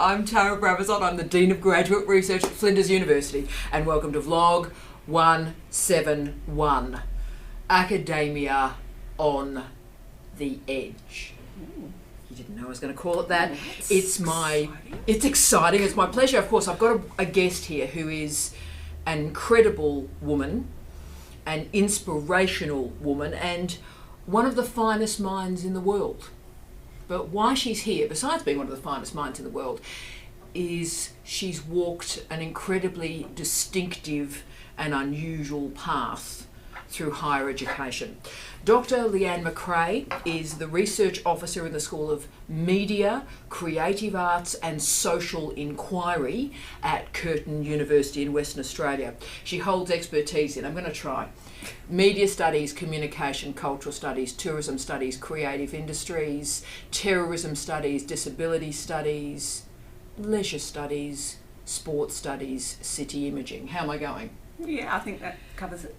I'm Tara Brabazon. I'm the Dean of Graduate Research at Flinders University, and welcome to Vlog 171, Academia on the Edge. You didn't know I was going to call it that. It's exciting. It's my pleasure. Of course, I've got a guest here who is an incredible woman, an inspirational woman, and one of the finest minds in the world. But why she's here, besides being one of the finest minds in the world, is she's walked an incredibly distinctive and unusual path through higher education. Dr Leanne McRae is the research officer in the School of Media, Creative Arts and Social Inquiry at Curtin University in Western Australia. She holds expertise in, I'm going to try, media studies, communication, cultural studies, tourism studies, creative industries, terrorism studies, disability studies, leisure studies, sports studies, city imaging. How am I going? Yeah, I think that covers it.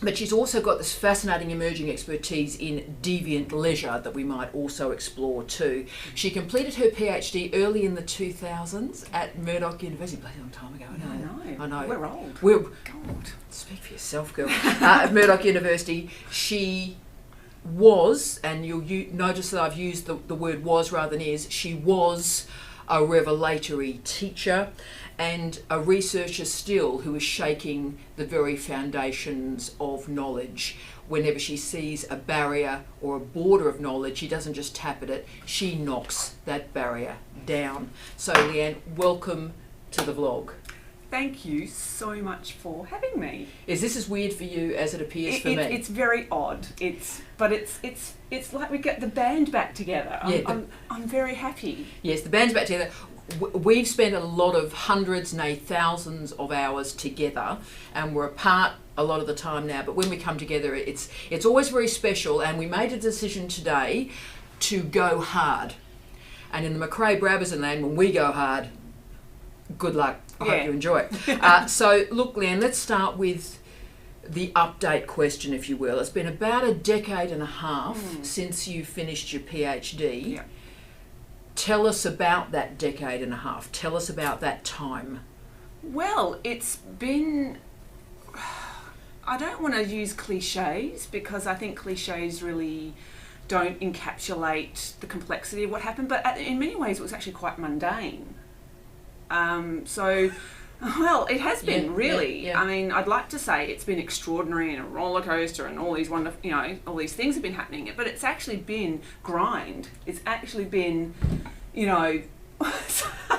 But she's also got this fascinating emerging expertise in deviant leisure that we might also explore too. She completed her PhD early in the 2000s at Murdoch University. Bloody long time ago. I know. We're old. God, speak for yourself, girl. At Murdoch University, she was, and you'll notice that I've used the word was rather than is, she was a revelatory teacher and a researcher still who is shaking the very foundations of knowledge. Whenever she sees a barrier or a border of knowledge, she doesn't just tap at it, she knocks that barrier down. So Leanne, welcome to the vlog. Thank you so much for having me. Is this as weird for you as it appears for me? It's very odd. It's like we get the band back together. I'm very happy. Yes, the band's back together. We've spent a lot of hundreds, nay thousands of hours together, and we're apart a lot of the time now, but when we come together it's always very special, and we made a decision today to go hard. And in the McCray Brabazon land, when we go hard, good luck. I hope you enjoy it. So look, Leanne, let's start with the update question, if you will. It's been about a decade and a half since you finished your PhD. Yeah. Tell us about that decade and a half. Tell us about that time. Well, it's been... I don't want to use cliches because I think cliches really don't encapsulate the complexity of what happened, but in many ways it was actually quite mundane. Well, it has been really. Yeah. I mean, I'd like to say it's been extraordinary and a roller coaster and all these wonderful, all these things have been happening, but it's actually been grind. It's actually been,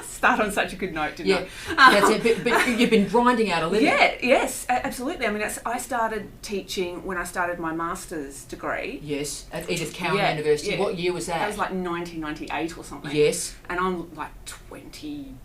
start on such a good note, didn't I? That's it. But you've been grinding out a living. Yes, absolutely. I mean, I started teaching when I started my master's degree. Yes, at Edith Cowan University. Yeah. What year was that? That was like 1998 or something. Yes. And I'm like 21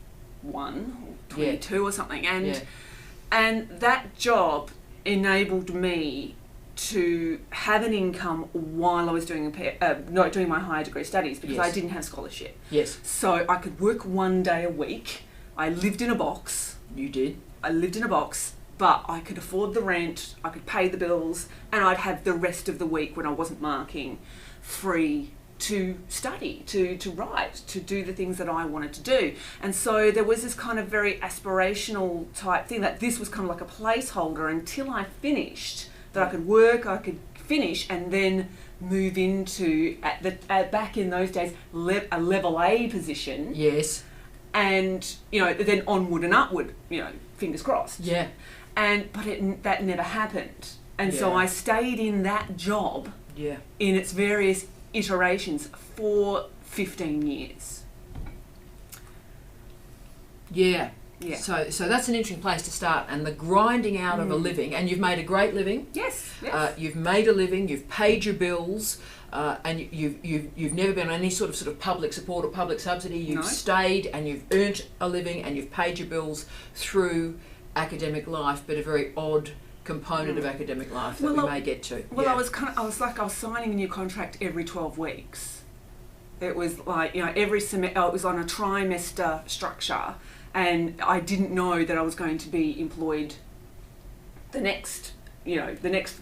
or 22 or something, and that job enabled me to have an income while I was doing doing my higher degree studies because I didn't have scholarship. Yes. So I could work one day a week. I lived in a box. You did? I lived in a box, but I could afford the rent, I could pay the bills, and I'd have the rest of the week when I wasn't marking free to study, to write, to do the things that I wanted to do. And so there was this kind of very aspirational type thing that this was kind of like a placeholder until I finished, that I could work, I could finish, and then move into, back in those days, a level A position. Yes. And, then onward and upward, fingers crossed. Yeah. But that never happened. And so I stayed in that job in its various iterations for 15 years. Yeah. So that's an interesting place to start, and the grinding out of a living, and you've made a great living. Yes. You've made a living, you've paid your bills, and you've never been on any sort of public support or public subsidy. You've stayed and you've earned a living and you've paid your bills through academic life, but a very odd component of academic life that we may get to. Well, I was signing a new contract every 12 weeks. It was like, every semester, it was on a trimester structure, and I didn't know that I was going to be employed the next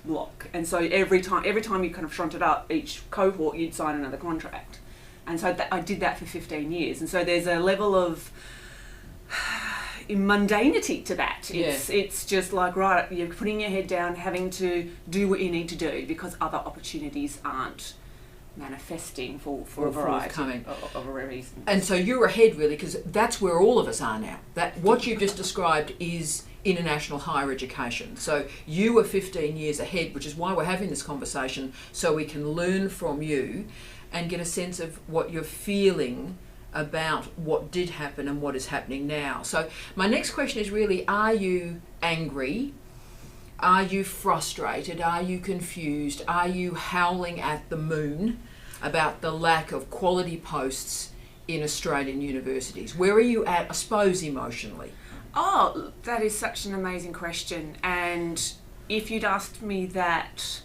block. And so every time you kind of shunted up each cohort, you'd sign another contract. And so I did that for 15 years. And so there's a level of mundanity to that. It's just like, right, you're putting your head down, having to do what you need to do because other opportunities aren't manifesting for a variety of reasons. And so you're ahead really, because that's where all of us are now. That what you've just described is international higher education. So you are 15 years ahead, which is why we're having this conversation, so we can learn from you and get a sense of what you're feeling about what did happen and what is happening now. So my next question is really, are you angry? Are you frustrated? Are you confused? Are you howling at the moon about the lack of quality posts in Australian universities? Where are you at, I suppose, emotionally? Oh, that is such an amazing question. And if you'd asked me that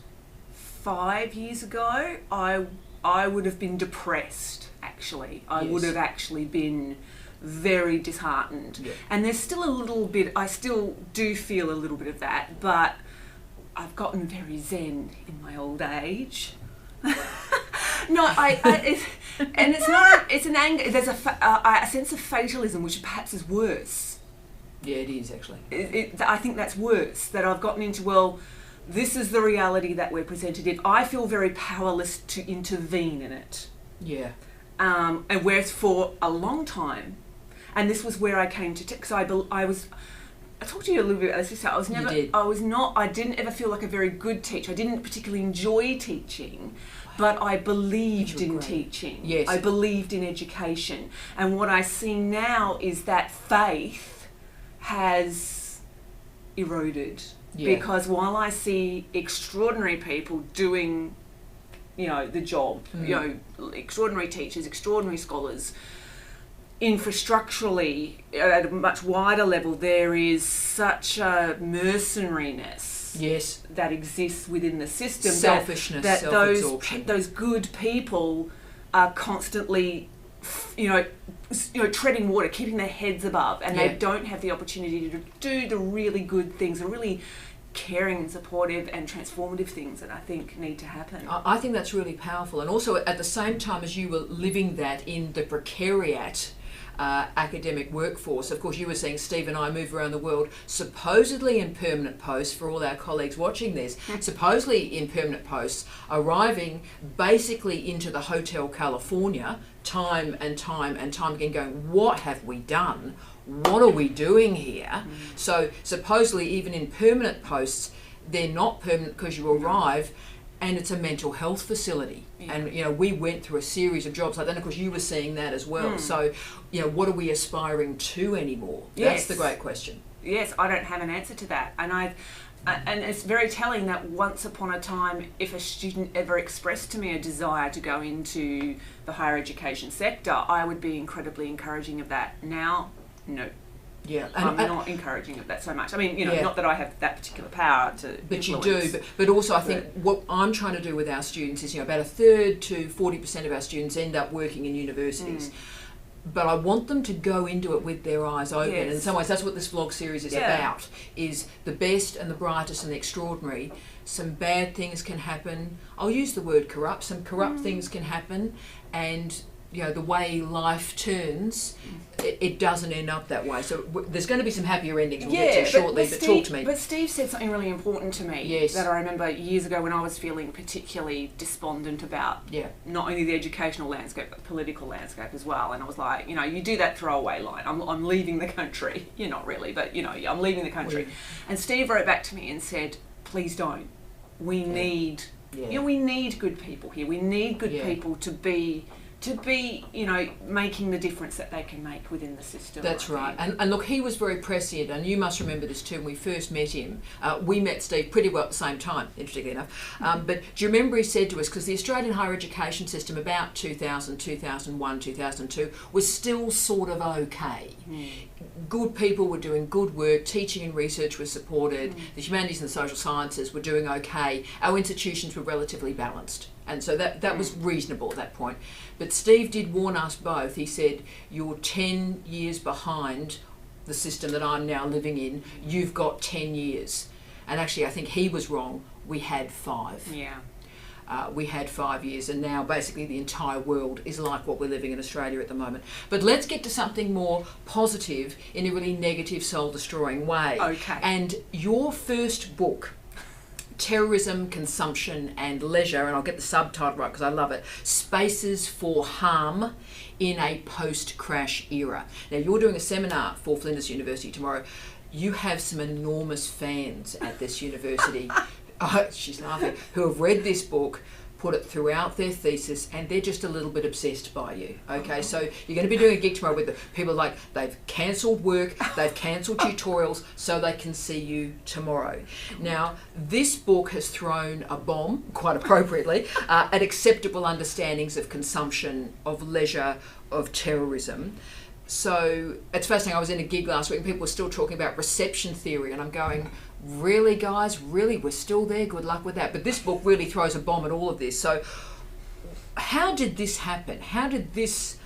5 years ago, I would have been depressed, actually. I would have actually been very disheartened. Yeah. And there's still a little bit, I still do feel a little bit of that, but I've gotten very zen in my old age. No, it's an anger, there's a sense of fatalism, which perhaps is worse. Yeah, it is actually. I think that's worse, that I've gotten into, well, this is the reality that we're presented in. I feel very powerless to intervene in it. Yeah. And whereas for a long time, and this was where I came to, because I talked to you a little bit about this. I didn't ever feel like a very good teacher. I didn't particularly enjoy teaching, but I believed in teaching. Yes. I believed in education. And what I see now is that faith has eroded. Yeah. Because while I see extraordinary people doing, the job, extraordinary teachers, extraordinary scholars, infrastructurally, at a much wider level, there is such a mercenariness that exists within the system. Selfishness, that self-absorption. Those good people are constantly, treading water, keeping their heads above, and they don't have the opportunity to do the really good things, the really caring and supportive and transformative things that I think need to happen. I think that's really powerful. And also at the same time as you were living that in the precariat academic workforce, of course you were seeing Steve and I move around the world supposedly in permanent posts, for all our colleagues watching this, supposedly in permanent posts, arriving basically into the Hotel California time and time and time again, going, what have we done? What are we doing here? So supposedly even in permanent posts, they're not permanent because you arrive and it's a mental health facility. And we went through a series of jobs like that, and of course you were seeing that as well. So what are we aspiring to anymore? That's the great question. Yes, I don't have an answer to that. And it's very telling that once upon a time, if a student ever expressed to me a desire to go into the higher education sector, I would be incredibly encouraging of that. Now, no. Yeah, I'm not encouraging of that so much. I mean, not that I have that particular power to but influence. You do. But also I think what I'm trying to do with our students is, about a third to 40% of our students end up working in universities. But I want them to go into it with their eyes open. And in some ways, that's what this vlog series is about, is the best and the brightest and the extraordinary. Some bad things can happen. I'll use the word corrupt. Some corrupt things can happen. And, the way life turns, it doesn't end up that way. So there's going to be some happier endings we'll get to shortly, but talk to me. But Steve said something really important to me that I remember years ago when I was feeling particularly despondent about not only the educational landscape, but the political landscape as well. And I was like, you do that throwaway line, I'm leaving the country. You're not really, but, I'm leaving the country. And Steve wrote back to me and said, please don't. We need, we need good people here. We need good people to be, making the difference that they can make within the system. That's right. And look, he was very prescient, and you must remember this too. When we first met him, we met Steve pretty well at the same time, interestingly enough. But do you remember he said to us, because the Australian higher education system about 2000, 2001, 2002 was still sort of okay. Good people were doing good work, teaching and research was supported, the humanities and the social sciences were doing okay, our institutions were relatively balanced. And so that was reasonable at that point. But Steve did warn us both. He said, you're 10 years behind the system that I'm now living in. You've got 10 years. And actually, I think he was wrong. We had 5. Yeah. we had 5 years, and now basically the entire world is like what we're living in Australia at the moment. But let's get to something more positive in a really negative, soul-destroying way. Okay. And your first book, Terrorism, Consumption and Leisure, and I'll get the subtitle right because I love it, Spaces for Harm in a Post-Crash Era. Now, you're doing a seminar for Flinders University tomorrow. You have some enormous fans at this university. She's laughing, who have read this book, put it throughout their thesis, and they're just a little bit obsessed by you. Okay, so you're going to be doing a gig tomorrow with the people like they've cancelled work, they've cancelled tutorials so they can see you tomorrow. Now, this book has thrown a bomb, quite appropriately, at acceptable understandings of consumption, of leisure, of terrorism. So it's fascinating. I was in a gig last week and people were still talking about reception theory, and I'm going, really, guys? Really? We're still there? Good luck with that. But this book really throws a bomb at all of this. So how did this happen? How did this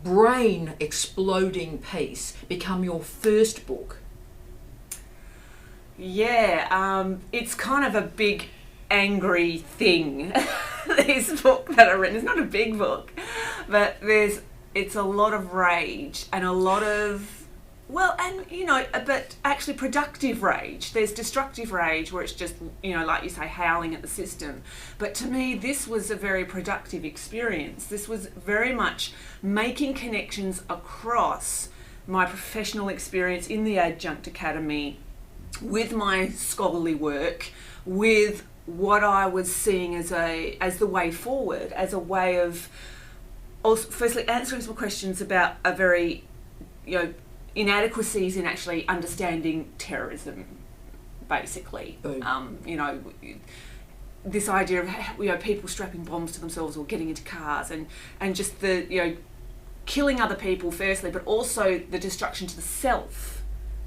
brain exploding piece become your first book? Yeah, it's kind of a big angry thing, this book that I've written. It's not a big book, but it's a lot of rage and a lot of, well, and, you know, but actually productive rage. There's destructive rage where it's just, you know, like you say, howling at the system. But to me, this was a very productive experience. This was very much making connections across my professional experience in the Adjunct Academy, with my scholarly work, with what I was seeing as the way forward, as a way of also, firstly, answering some questions about a very, you know, inadequacies in actually understanding terrorism, basically. You know, this idea of, you know, people strapping bombs to themselves or getting into cars, and just the, you know, killing other people firstly, but also the destruction to the self,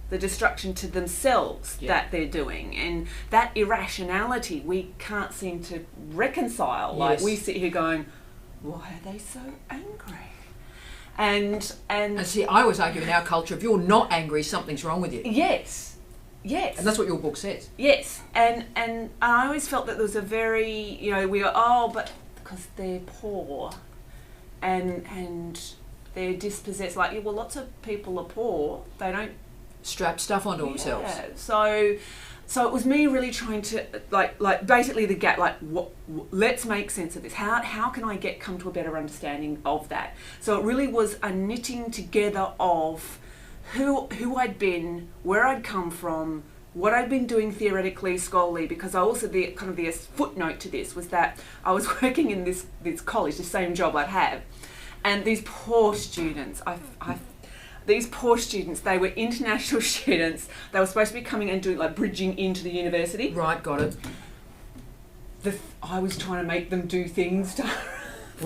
the destruction to themselves that they're doing, and that irrationality we can't seem to reconcile. Yes. Like, we sit here going, why are they so angry? And see, I always argue in our culture, if you're not angry, something's wrong with you. Yes. And that's what your book says. Yes. And I always felt that there was a very, you know, we are, but because they're poor and they're dispossessed. Like, well, lots of people are poor. They don't strap stuff onto themselves. So it was me really trying to, like basically the gap, like, let's make sense of this. How can I come to a better understanding of that? So it really was a knitting together of who I'd been, where I'd come from, what I'd been doing theoretically, scholarly, because I also, the footnote to this was that I was working in this college, the same job I'd have, and these poor students, they were international students. They were supposed to be coming and doing, like, bridging into the university. Right, got it. I was trying to make them do things.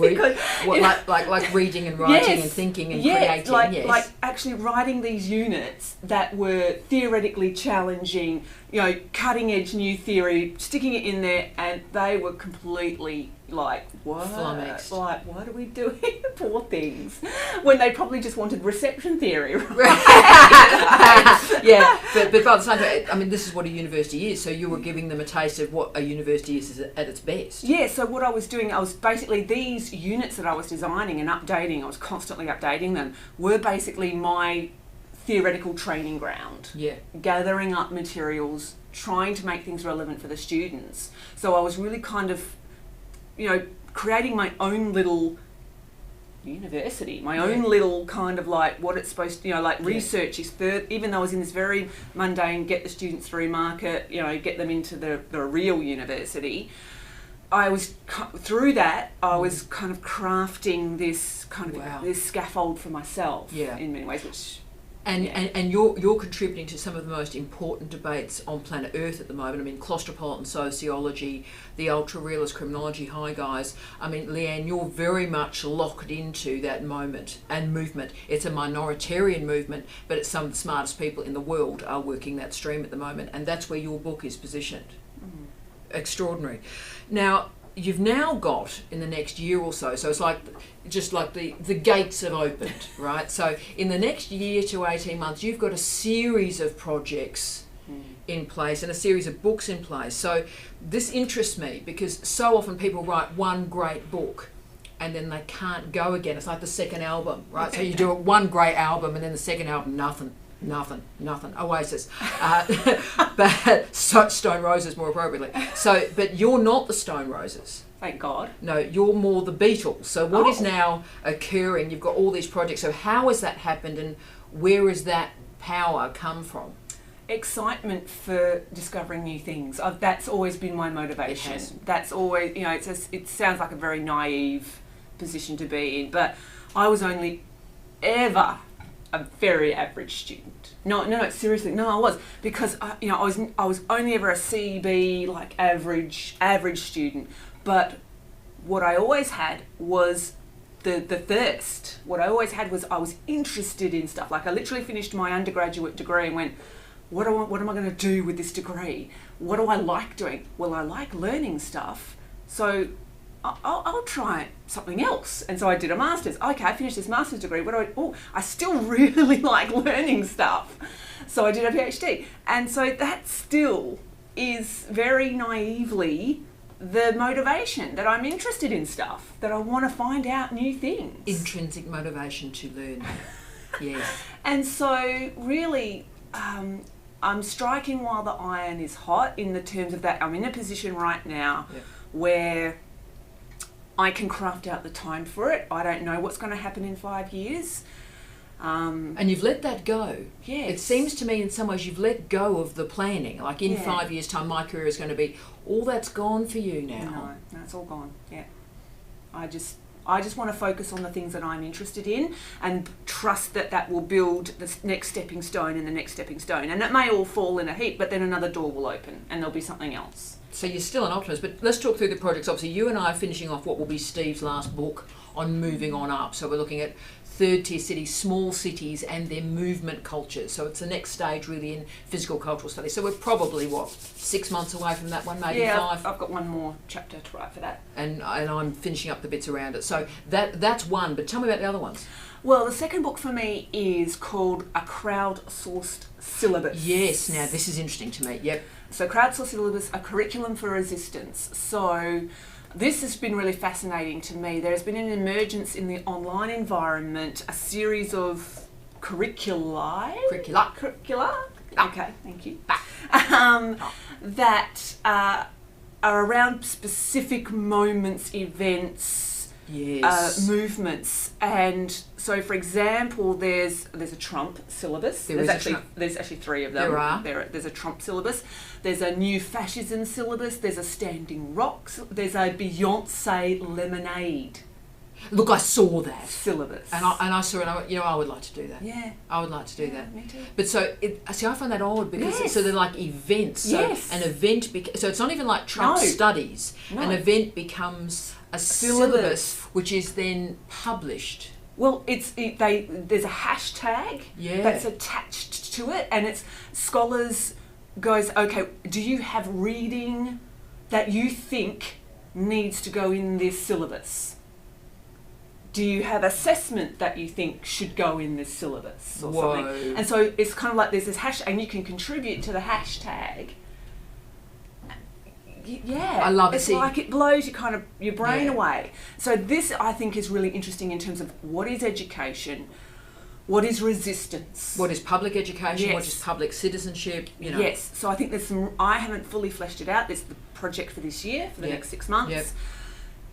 Because, like reading and writing and thinking and creating. Like actually writing these units that were theoretically challenging, you know, cutting edge new theory, sticking it in there, and they were completely like, what? Flummoxed. Like, what are we doing? Poor things. When they probably just wanted reception theory, right? Yeah, but by the same time, I mean, this is what a university is, so you were giving them a taste of what a university is at its best. Yeah, so what I was doing, I was basically, these units that I was designing and updating, I was constantly updating them, were basically my theoretical training ground. Yeah. Gathering up materials, trying to make things relevant for the students. So I was really kind of, you know, creating my own little university, my own little kind of, like, what it's supposed to, you know, like, research is even though I was in this very mundane, get the students through market, you know, get them into the real university, I was, through that, I was kind of crafting this kind of, this scaffold for myself in many ways, which... And you're contributing to some of the most important debates on planet Earth at the moment. I mean, claustropolitan sociology, the ultra-realist criminology. Hi, guys. I mean, Leanne, you're very much locked into that moment and movement. It's a minoritarian movement, but it's some of the smartest people in the world are working that stream at the moment, and that's where your book is positioned. Extraordinary. Now, you've now got, in the next year or so it's like, just like the gates have opened, right? So in the next year to 18 months, you've got a series of projects in place and a series of books in place. So this interests me because so often people write one great book and then they can't go again. It's like the second album, right? So you do one great album and then the second album, nothing. Oasis. But Stone Roses more appropriately. So, but you're not the Stone Roses. Thank God. No, you're more the Beatles. So what is now occurring? You've got all these projects. So how has that happened and where has that power come from? Excitement for discovering new things. That's always been my motivation. That's always, it sounds like a very naive position to be in, but I was only ever a very average student. No, seriously, no, I was, because I was only ever a CB, like average student. But what I always had was the thirst. What I always had was I was interested in stuff. Like I literally finished my undergraduate degree and went, what am I going to do with this degree? What do I like doing? Well, I like learning stuff, so I'll try something else. And so I did a master's. Okay, I finished this master's degree. I still really like learning stuff. So I did a PhD. And so that still is very naively the motivation, that I'm interested in stuff, that I want to find out new things. Intrinsic motivation to learn. Yes. And so really, I'm striking while the iron is hot in the terms of that. I'm in a position right now where I can craft out the time for it. I don't know what's going to happen in 5 years. And you've let that go. Yes. It seems to me in some ways you've let go of the planning. Like in 5 years' time, my career is going to be, all that's gone for you now. No, it's all gone. Yeah. I just want to focus on the things that I'm interested in and trust that will build the next stepping stone and the next stepping stone. And it may all fall in a heap, but then another door will open and there'll be something else. So you're still an optimist, but let's talk through the projects. Obviously, you and I are finishing off what will be Steve's last book on moving on up. So we're looking at third-tier cities, small cities, and their movement cultures. So it's the next stage, really, in physical cultural studies. So we're probably, 6 months away from that one, maybe 5? I've got one more chapter to write for that. And I'm finishing up the bits around it. So that's one, but tell me about the other ones. Well, the second book for me is called A Crowdsourced Syllabus. Yes, now this is interesting to me, yep. So Crowdsourced Syllabus, a curriculum for resistance. So this has been really fascinating to me. There's been an emergence in the online environment, a series of curricula. Okay, thank you. That are around specific moments, events, movements. And so, for example, there's a Trump syllabus. There's actually 3 of them. There's a Trump syllabus. There's a new fascism syllabus. There's a Standing Rock. There's a Beyonce Lemonade. Look, I saw that syllabus, and I saw it. And I would like to do that. Yeah, I would like to do that. Me too. But so, I find that odd because so they're like events. So an event. So it's not even like Trump studies. No. An event becomes a syllabus, which is then published. Well, there's a hashtag that's attached to it, and it's scholars goes, okay, do you have reading that you think needs to go in this syllabus? Do you have assessment that you think should go in this syllabus or something? And so it's kind of like there's this hashtag, and you can contribute to the hashtag. Yeah, I love it. It's like it blows your brain away. So this, I think, is really interesting in terms of what is education, what is resistance, what is public education, what is public citizenship. Yes. So I think there's some. I haven't fully fleshed it out. This is the project for this year, for the next 6 months. Yep.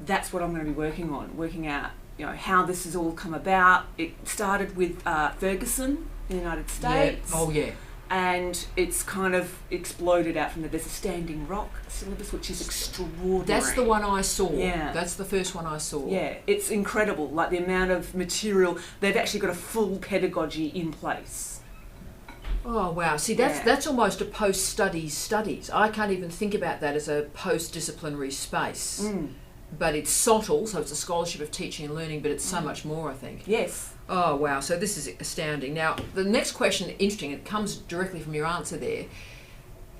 That's what I'm going to be working on, working out. How this has all come about. It started with Ferguson in the United States. Oh yeah. And it's kind of exploded out from there. There's a Standing Rock syllabus, which is extraordinary. That's the one I saw. Yeah. That's the first one I saw. Yeah, it's incredible. Like the amount of material. They've actually got a full pedagogy in place. Oh wow! See, that's almost a post-studies. I can't even think about that as a post-disciplinary space. But it's SOTL, so it's a scholarship of teaching and learning, but it's so much more, I think. Yes. Oh, wow. So this is astounding. Now, the next question, interesting, it comes directly from your answer there.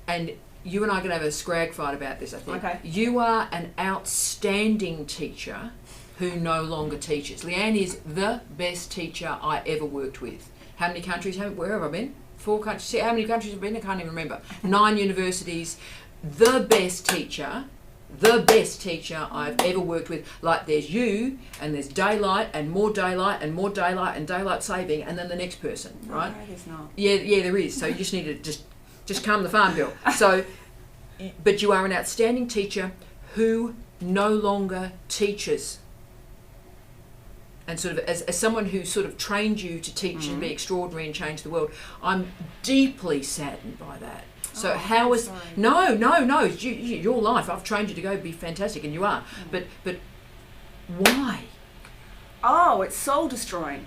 And you and I are going to have a scrag fight about this, I think. Okay. You are an outstanding teacher who no longer teaches. Leanne is the best teacher I ever worked with. how many countries, where have I been? 4 countries. How many countries have I been? I can't even remember. 9 universities. The best teacher I've ever worked with. Like, there's you, and there's daylight, and more daylight, and more daylight, and daylight saving, and then the next person, right? No, there's not. Yeah, there is. So you just need to just calm the farm girl. So, but you are an outstanding teacher who no longer teaches. And sort of as someone who sort of trained you to teach and be extraordinary and change the world, I'm deeply saddened by that. So how is... sorry. No, your life. I've trained you to go be fantastic, and you are. But why? Oh, it's soul destroying.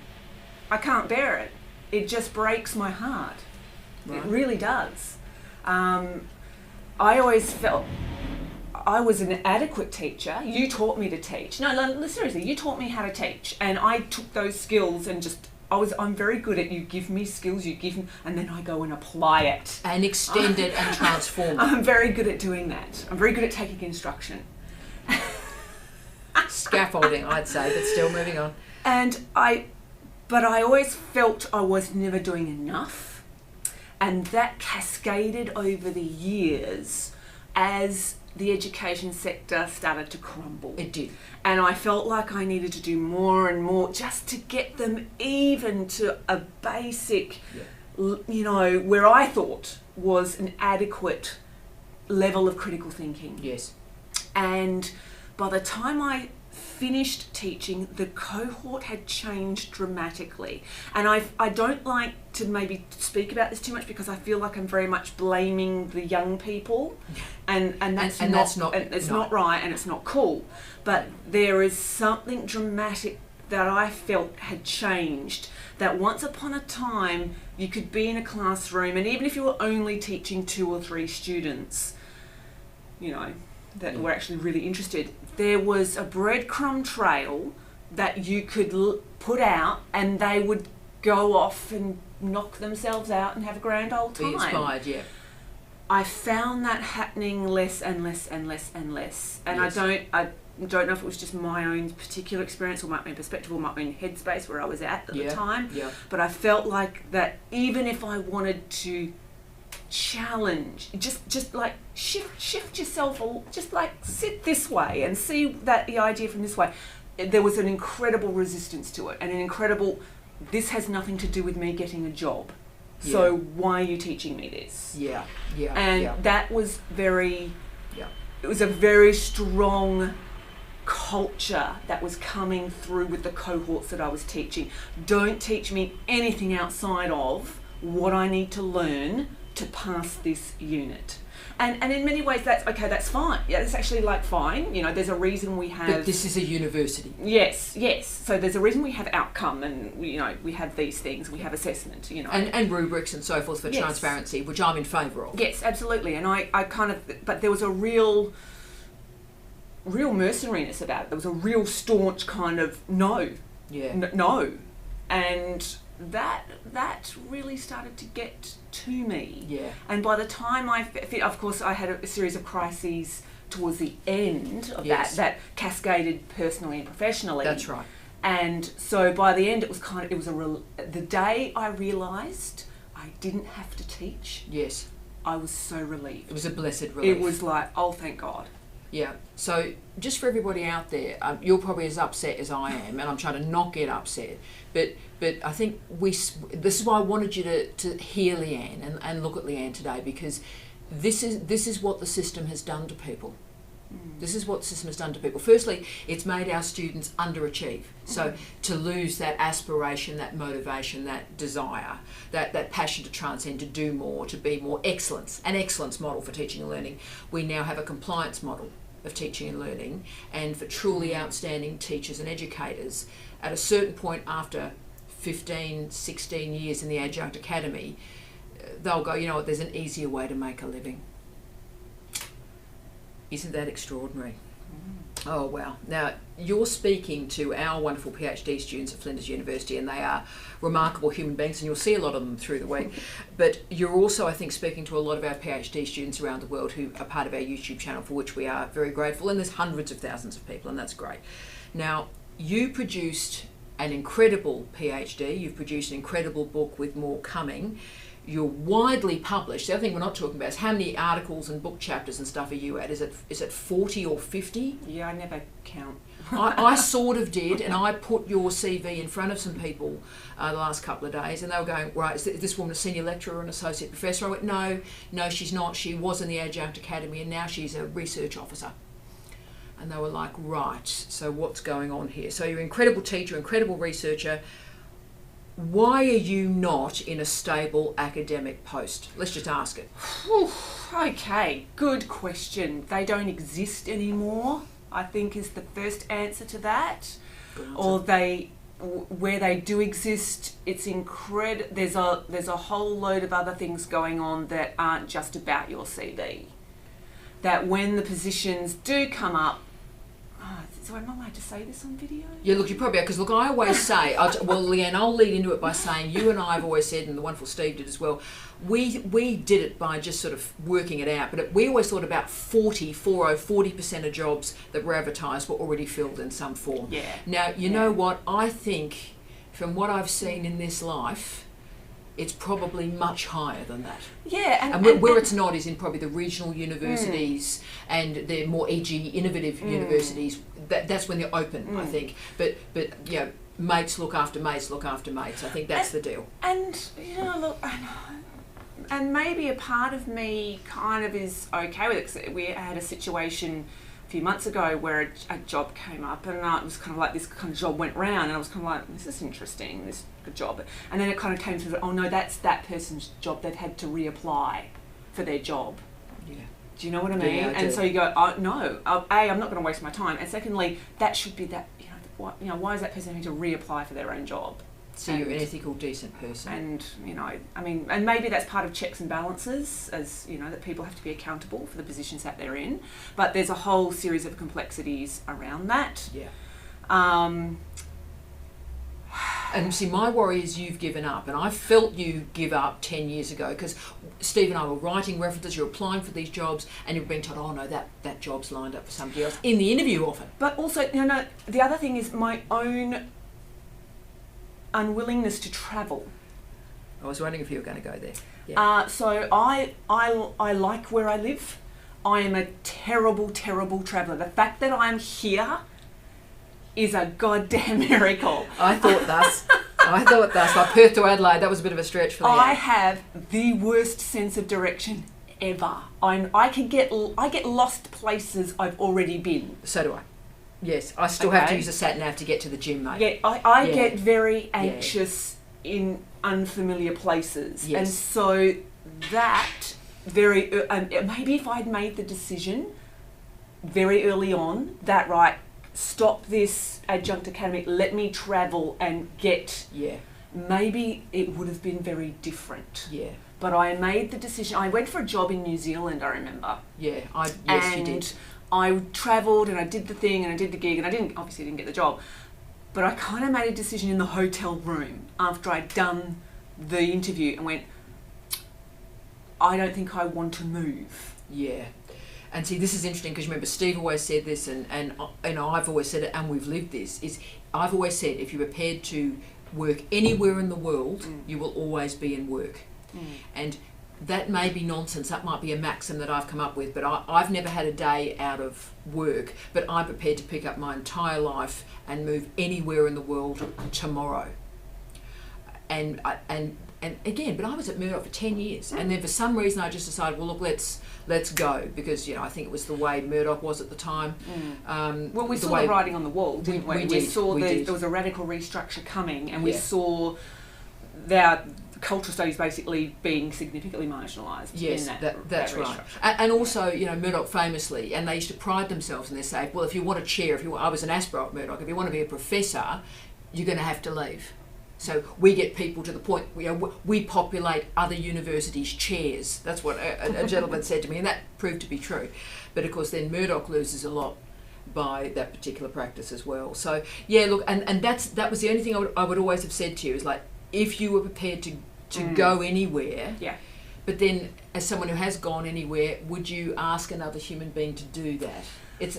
I can't bear it. It just breaks my heart. Right. It really does. I always felt I was an adequate teacher. You taught me to teach. No, seriously, you taught me how to teach, and I took those skills and just... I'm very good at, you give me skills, and then I go and apply it. And extend it and transform it. I'm very good at doing that. I'm very good at taking instruction. Scaffolding, I'd say, but still moving on. But I always felt I was never doing enough. And that cascaded over the years as the education sector started to crumble. It did. And I felt like I needed to do more and more just to get them even to a basic, where I thought was an adequate level of critical thinking. Yes. And by the time I finished teaching, the cohort had changed dramatically. And I don't like to maybe speak about this too much because I feel like I'm very much blaming the young people, and that's not right, and it's not cool. But there is something dramatic that I felt had changed, that once upon a time you could be in a classroom, and even if you were only teaching 2 or 3 students, that were actually really interested, there was a breadcrumb trail that you could put out, and they would go off and knock themselves out and have a grand old time. Be inspired, yeah. I found that happening less and less and less and less. And Yes. I don't know if it was just my own particular experience or my own perspective or my own headspace where I was at the time. Yeah. But I felt like that even if I wanted to challenge, just like shift yourself, just like sit this way and see that the idea from this way, there was an incredible resistance to it, and an incredible, this has nothing to do with me getting a job, so why are you teaching me this? That was it was a very strong culture that was coming through with the cohorts that I was teaching. Don't teach me anything outside of what I need to learn to pass this unit. And in many ways that's fine. Yeah, it's actually fine. There's a reason we have... But this is a university. Yes. So there's a reason we have outcome, and we have these things, we have assessment, And rubrics and so forth for transparency, which I'm in favour of. Yes, absolutely. And I kind of... But there was a real mercenariness about it. There was a real staunch kind of no. Yeah. No. And that really started to get to me. Yeah. And by the time of course I had a series of crises towards the end of that cascaded personally and professionally. That's right. And so by the end the day I realised I didn't have to teach. Yes. I was so relieved. It was a blessed relief. It was like, oh, thank God. Yeah. So just for everybody out there, you're probably as upset as I am, and I'm trying to not get upset. But I think this is why I wanted you to hear Leanne and look at Leanne today, because this is what the system has done to people. This is what the system has done to people. Firstly, it's made our students underachieve. So to lose that aspiration, that motivation, that desire, that passion to transcend, to do more, to be more, excellence, an excellence model for teaching and learning. We now have a compliance model of teaching and learning, and for truly outstanding teachers and educators, at a certain point after 15, 16 years in the adjunct academy, they'll go, you know what, there's an easier way to make a living. Isn't that extraordinary? Oh, wow. Now, you're speaking to our wonderful PhD students at Flinders University, and they are remarkable human beings, and you'll see a lot of them through the week. But you're also, I think, speaking to a lot of our PhD students around the world who are part of our YouTube channel, for which we are very grateful, and there's hundreds of thousands of people, and that's great. Now, you produced an incredible PhD. You've produced an incredible book with more coming. You're widely published. The other thing we're not talking about is how many articles and book chapters and stuff are you at? Is it 40 or 50? Yeah, I never count. I sort of did, and I put your CV in front of some people the last couple of days, and they were going, right, is this woman a senior lecturer or an associate professor? I went, no, she's not. She was in the Adjunct Academy, and now she's a research officer. And they were like, right, so what's going on here? So you're an incredible teacher, incredible researcher. Why are you not in a stable academic post? Let's just ask it. Okay, good question. They don't exist anymore, I think, is the first answer to that. Or where they do exist, it's incredible. There's a whole load of other things going on that aren't just about your CV. That when the positions do come up, so am I allowed to say this on video? Yeah, look, you probably are, because look, I always say, well, Leanne, I'll lead into it by saying, you and I have always said, and the wonderful Steve did as well, we did it by just sort of working it out, but we always thought about 40% of jobs that were advertised were already filled in some form. Yeah. Now, you know what, I think, from what I've seen in this life, it's probably much higher than that. Yeah, and where it's not is in probably the regional universities and the more edgy, innovative universities. That's when they're open, I think. But yeah, mates look after mates look after mates. I think that's the deal. And you know, look, and maybe a part of me kind of is okay with it. 'Cause we had a situation a few months ago where a job came up, and it was kind of like this kind of job went round, and I was kind of like, this is interesting, this good job. And then it kind of came to, oh no, that's that person's job. They've had to reapply for their job. Yeah. Do you know what I mean? Yeah, I do. So you go, oh no, I'm not going to waste my time. And secondly, that should be that, why is that person having to reapply for their own job? So you're an ethical, decent person. And, I mean, and maybe that's part of checks and balances, as, that people have to be accountable for the positions that they're in. But there's a whole series of complexities around that. Yeah. And see, my worry is you've given up, and I felt you give up 10 years ago, because Steve and I were writing references, you're applying for these jobs, and you're being told, oh no, that job's lined up for somebody else, in the interview often. But also, the other thing is my own unwillingness to travel. I was wondering if you were going to go there. Yeah. So I like where I live. I am a terrible, terrible traveller. The fact that I'm here is a goddamn miracle. I thought thus. Like Perth to Adelaide, that was a bit of a stretch for me. I have the worst sense of direction ever. I get lost places I've already been. So do I. Yes, I still have to use a sat nav to get to the gym, mate. Yeah, I get very anxious in unfamiliar places, and so that maybe if I'd made the decision very early on that stop this adjunct academy, let me travel and get. Yeah. Maybe it would have been very different. Yeah. But I made the decision. I went for a job in New Zealand, I remember. Yeah. Yes, you did. I travelled and I did the thing and I did the gig, and I obviously didn't get the job, but I kind of made a decision in the hotel room after I'd done the interview and went, I don't think I want to move. Yeah. And see, this is interesting, because remember, Steve always said this, and I've always said it, and we've lived this, is I've always said, if you're prepared to work anywhere in the world, you will always be in work. And that may be nonsense, that might be a maxim that I've come up with, but I've never had a day out of work, but I'm prepared to pick up my entire life and move anywhere in the world tomorrow. And again, but I was at Murdoch for 10 years, and then for some reason I just decided, well look, let's go, because I think it was the way Murdoch was at the time. Well, we saw the writing on the wall, didn't we? We saw did. There was a radical restructure coming, and we saw that cultural studies basically being significantly marginalised. Yes, that's right. And also, Murdoch famously, and they used to pride themselves, and they say, well, if you want a chair, I was an Aspro at Murdoch, if you want to be a professor, you're going to have to leave. So we get people to the point where we populate other universities' chairs. That's what a gentleman said to me, and that proved to be true. But of course, then Murdoch loses a lot by that particular practice as well. So yeah, look, and that was the only thing I would always have said to you, is like, if you were prepared to go anywhere, but then as someone who has gone anywhere, would you ask another human being to do that?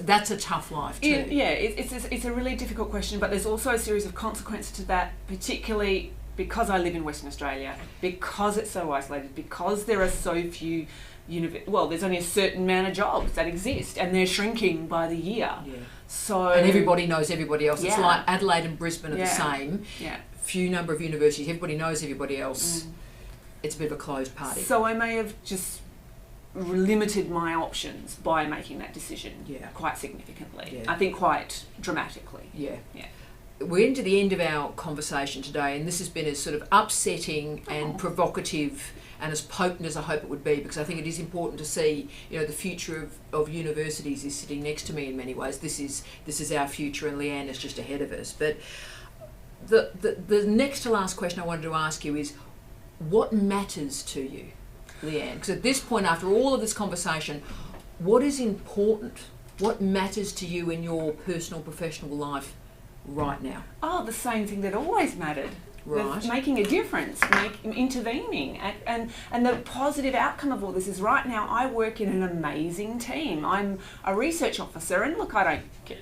That's a tough life too. It's a really difficult question, but there's also a series of consequences to that, particularly because I live in Western Australia, because it's so isolated, because there are so few there's only a certain amount of jobs that exist, and they're shrinking by the year. Yeah. So and everybody knows everybody else. Yeah. It's like Adelaide and Brisbane are the same. Yeah. Few number of universities. Everybody knows everybody else. It's a bit of a closed party. So I may have just limited my options by making that decision quite significantly. Yeah. I think quite dramatically. Yeah. Yeah. We're into the end of our conversation today, and this has been as sort of upsetting and provocative and as potent as I hope it would be, because I think it is important to see, the future of universities is sitting next to me in many ways. This is our future, and Leanne is just ahead of us. But the next to last question I wanted to ask you is, what matters to you, Leanne? Because at this point, after all of this conversation, what is important? What matters to you in your personal, professional life right now? Oh, the same thing that always mattered. Right. Making a difference, intervening, and the positive outcome of all this is right now I work in an amazing team. I'm a research officer, and look, I don't get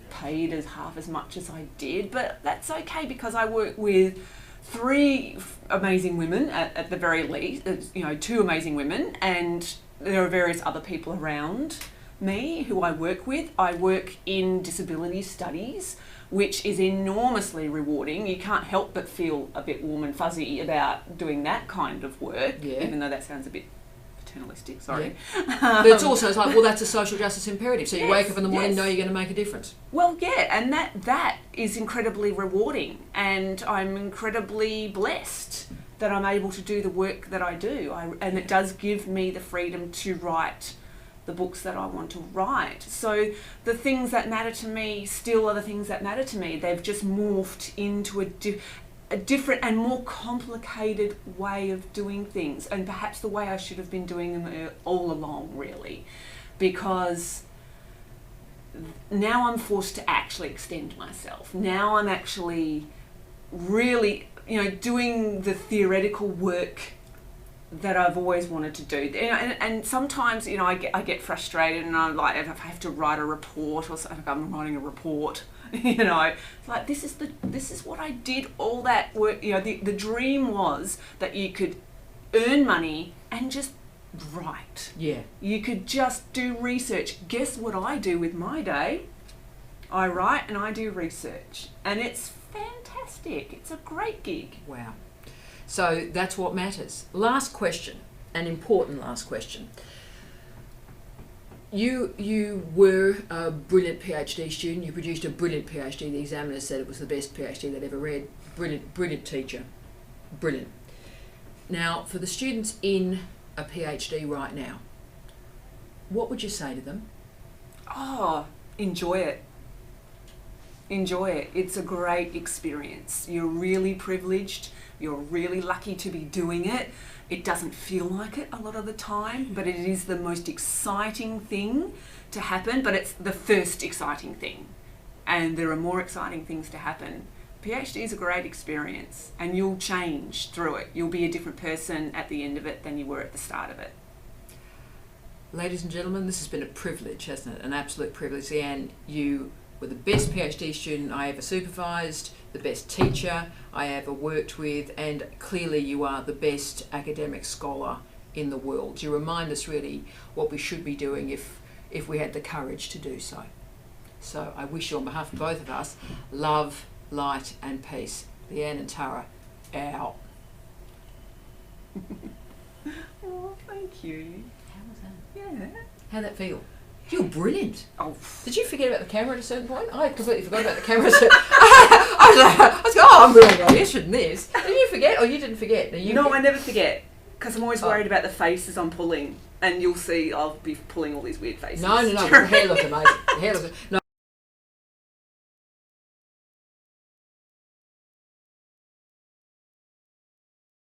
paid as half as much as I did, but that's okay because I work with 3 amazing women at the very least, 2 amazing women, and there are various other people around me who I work with. I work in disability studies, which is enormously rewarding. You can't help but feel a bit warm and fuzzy about doing that kind of work, even though that sounds a bit paternalistic, sorry. Yeah. But it's also, it's like, well, that's a social justice imperative. So you wake up in the morning and know you're going to make a difference. Well, yeah, and that is incredibly rewarding, and I'm incredibly blessed that I'm able to do the work that I do. And it does give me the freedom to write the books that I want to write. So the things that matter to me still are the things that matter to me. They've just morphed into a different and more complicated way of doing things, and perhaps the way I should have been doing them all along, really, because now I'm forced to actually extend myself. Now I'm actually really, doing the theoretical work that I've always wanted to do, and sometimes I get frustrated, and I'm like, if I have to write a report or something, I'm writing a report, it's like this is what I did, all that work. The dream was that you could earn money and just write. Yeah. You could just do research. Guess what I do with my day? I write and I do research, and it's fantastic. It's a great gig. Wow. So that's what matters. Last question, an important last question. You were a brilliant PhD student. You produced a brilliant PhD. The examiner said it was the best PhD they'd ever read. Brilliant teacher. Brilliant. Now, for the students in a PhD right now, what would you say to them? Oh, enjoy it. Enjoy it. It's a great experience. You're really privileged. You're really lucky to be doing it. It doesn't feel like it a lot of the time, but it is the most exciting thing to happen, but it's the first exciting thing. And there are more exciting things to happen. PhD is a great experience, and you'll change through it. You'll be a different person at the end of it than you were at the start of it. Ladies and gentlemen, this has been a privilege, hasn't it? An absolute privilege. Leanne, you were the best PhD student I ever supervised, the best teacher I ever worked with, and clearly you are the best academic scholar in the world. You remind us really what we should be doing if we had the courage to do so. So I wish you, on behalf of both of us, love, light and peace. Leanne and Tara, out. Oh, thank you. How was that? Yeah. How'd that feel? You're brilliant. Oh. Did you forget about the camera at a certain point? I completely forgot about the camera. I was going, I'm really interested in this. Did you forget? Or you didn't forget? No, I never forget. Because I'm always worried about the faces I'm pulling. And you'll see I'll be pulling all these weird faces. No. The hair looks amazing. The hair looks... No.